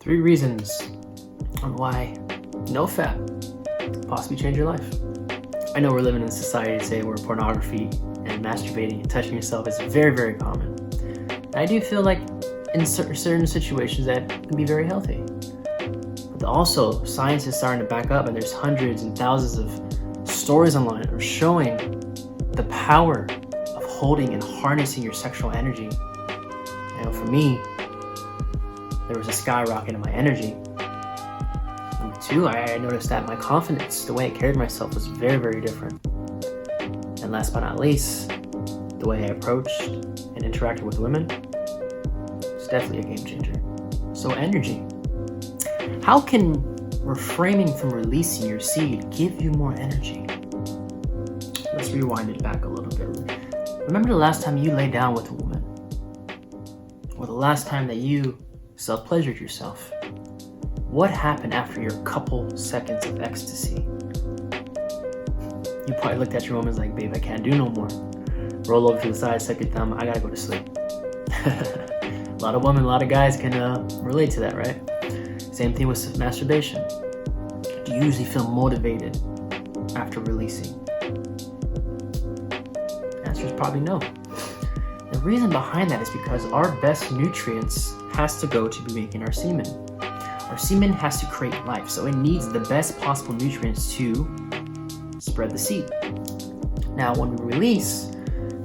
3 reasons on why NoFap possibly change your life. I know we're living in a society today where pornography and masturbating and touching yourself is very, very common. And I do feel like in certain situations that can be very healthy. But also, science is starting to back up, and there's hundreds and thousands of stories online that are showing the power of holding and harnessing your sexual energy. You know, for me, there was a skyrocket in my energy. Number 2, I noticed that my confidence, the way I carried myself, was very, very different. And last but not least, the way I approached and interacted with women, it's definitely a game changer. So energy. How can refraining from releasing your seed give you more energy? Let's rewind it back a little bit. Remember the last time you lay down with a woman? Or the last time that you self-pleasured yourself? What happened after your couple seconds of ecstasy? You probably looked at your woman and was like, babe, I can't do no more. Roll over to the side, suck your thumb, I gotta go to sleep. A lot of women, a lot of guys can relate to that, right? Same thing with masturbation. Do you usually feel motivated after releasing? The answer is probably no. The reason behind that is because our best nutrients has to go to be making our semen. Our semen has to create life, so it needs the best possible nutrients to spread the seed. Now, when we release,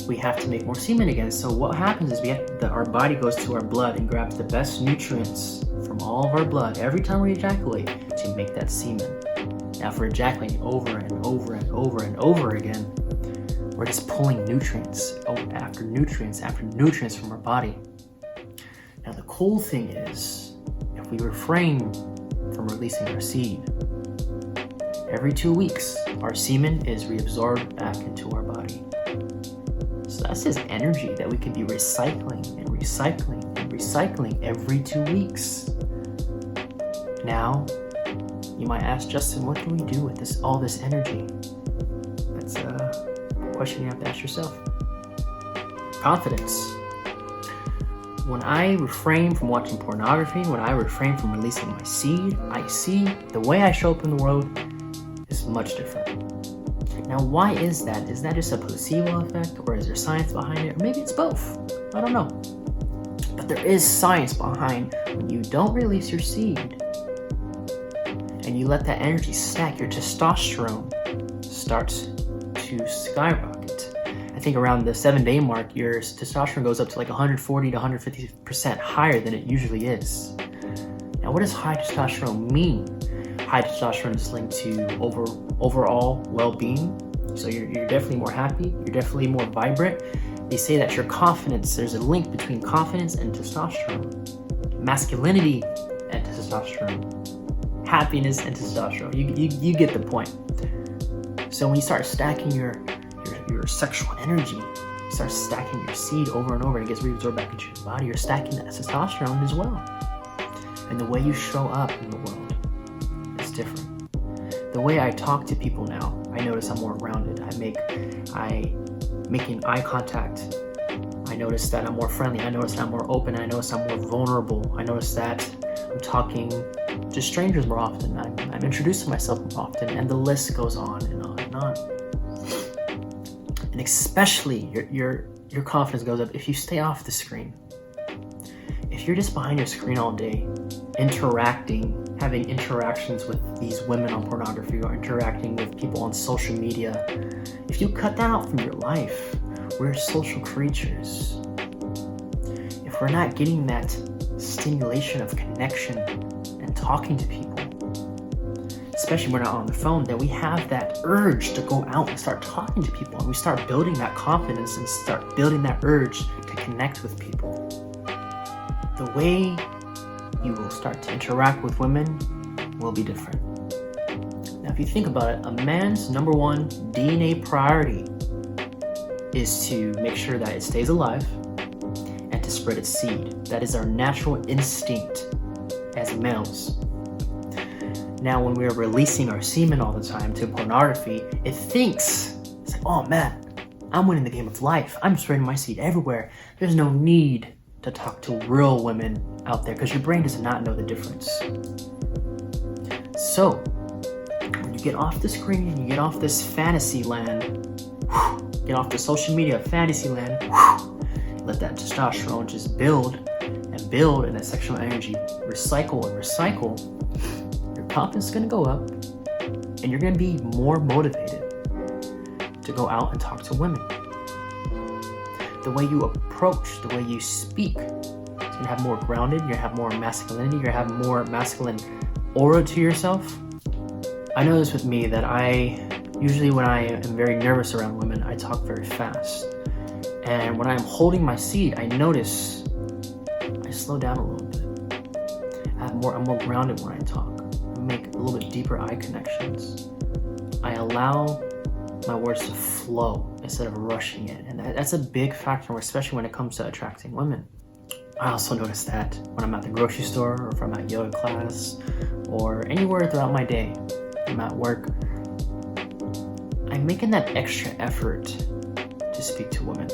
we have to make more semen again. So what happens is our body goes to our blood and grabs the best nutrients from all of our blood every time we ejaculate to make that semen. Now, if we're ejaculating over and over and over and over again, we're just pulling nutrients after nutrients after nutrients from our body. Now, the cool thing is, if we refrain from releasing our seed, every 2 weeks, our semen is reabsorbed back into our body. So that's just energy that we can be recycling and recycling and recycling every 2 weeks. Now, you might ask, Justin, what can we do with all this energy? That's a question you have to ask yourself. Confidence. When I refrain from watching pornography, when I refrain from releasing my seed, I see the way I show up in the world is much different. Now, why is that? Is that just a placebo effect, or is there science behind it? Or maybe it's both. I don't know. But there is science behind when you don't release your seed and you let that energy stack, your testosterone starts to skyrocket. I think around the 7-day mark, your testosterone goes up to like 140 to 150% higher than it usually is. Now, what does high testosterone mean? High testosterone is linked to overall well-being. So you're definitely more happy. You're definitely more vibrant. They say that your confidence, there's a link between confidence and testosterone. Masculinity and testosterone. Happiness and testosterone. You get the point. So when you start stacking your sexual energy, you start stacking your seed over and over, and it gets reabsorbed back into your body, you're stacking that testosterone as well. And the way you show up in the world is different. The way I talk to people now, I notice I'm more rounded. Making eye contact. I notice that I'm more friendly. I notice that I'm more open. I notice I'm more vulnerable. I notice that I'm talking to strangers more often. I'm introducing myself more often, and the list goes on and on and on. And especially your confidence goes up if you stay off the screen. If you're just behind your screen all day, having interactions with these women on pornography or interacting with people on social media, if you cut that out from your life, we're social creatures. If we're not getting that stimulation of connection and talking to people, especially when we're not on the phone, then we have that urge to go out and start talking to people, and we start building that confidence and start building that urge to connect with people. The way you will start to interact with women will be different. Now, if you think about it, a man's number 1 DNA priority is to make sure that it stays alive and to spread its seed. That is our natural instinct as males. Now, when we're releasing our semen all the time to pornography, it's like, oh man, I'm winning the game of life. I'm spreading my seed everywhere. There's no need to talk to real women out there, because your brain does not know the difference. So when you get off the screen and you get off this fantasy land, get off the social media fantasy land, let that testosterone just build and build, and that sexual energy recycle and recycle, your confidence is going to go up, and you're going to be more motivated to go out and talk to women. The way you approach, the way you speak, you're going to have more grounded, you're going to have more masculinity, you're going to have more masculine aura to yourself. I know this with me, that I usually, when I am very nervous around women, I talk very fast. And when I'm holding my seat, I notice I slow down a little bit. I'm more grounded when I talk. I make a little bit deeper eye connections. I allow my words to flow instead of rushing it. And that's a big factor, especially when it comes to attracting women. I also notice that when I'm at the grocery store, or if I'm at yoga class, or anywhere throughout my day, I'm at work, I'm making that extra effort to speak to women.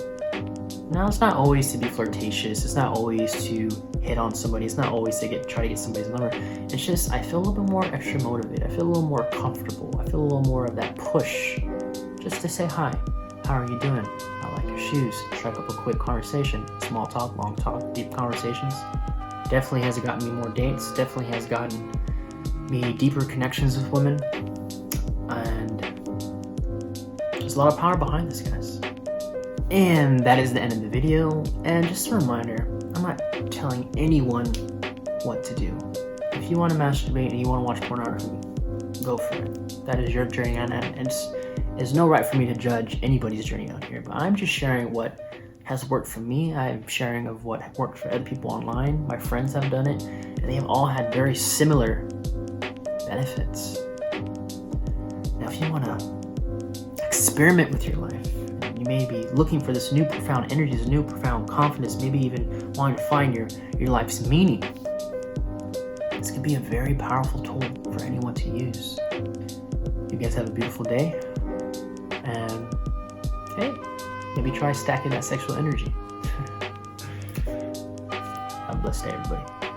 Now, it's not always to be flirtatious, it's not always to hit on somebody, it's not always to try to get somebody's number. It's just, I feel a little bit more extra motivated, I feel a little more comfortable, I feel a little more of that push just to say hi. How are you doing? I like your shoes. Strike up a quick conversation. Small talk, long talk, deep conversations. Definitely has gotten me more dates. Definitely has gotten me deeper connections with women. And there's a lot of power behind this, guys. And that is the end of the video. And just a reminder, I'm not telling anyone what to do. If you want to masturbate and you want to watch pornography, go for it. That is your journey on that. And it's no right for me to judge anybody's journey out here, but I'm just sharing what has worked for me. I'm sharing of what worked for other people online. My friends have done it, and they have all had very similar benefits. Now, if you want to experiment with your life, you may be looking for this new profound energy, this new profound confidence, maybe even wanting to find your life's meaning, this could be a very powerful tool for anyone to use. You guys have a beautiful day. And hey, maybe try stacking that sexual energy. Have a blessed day, everybody.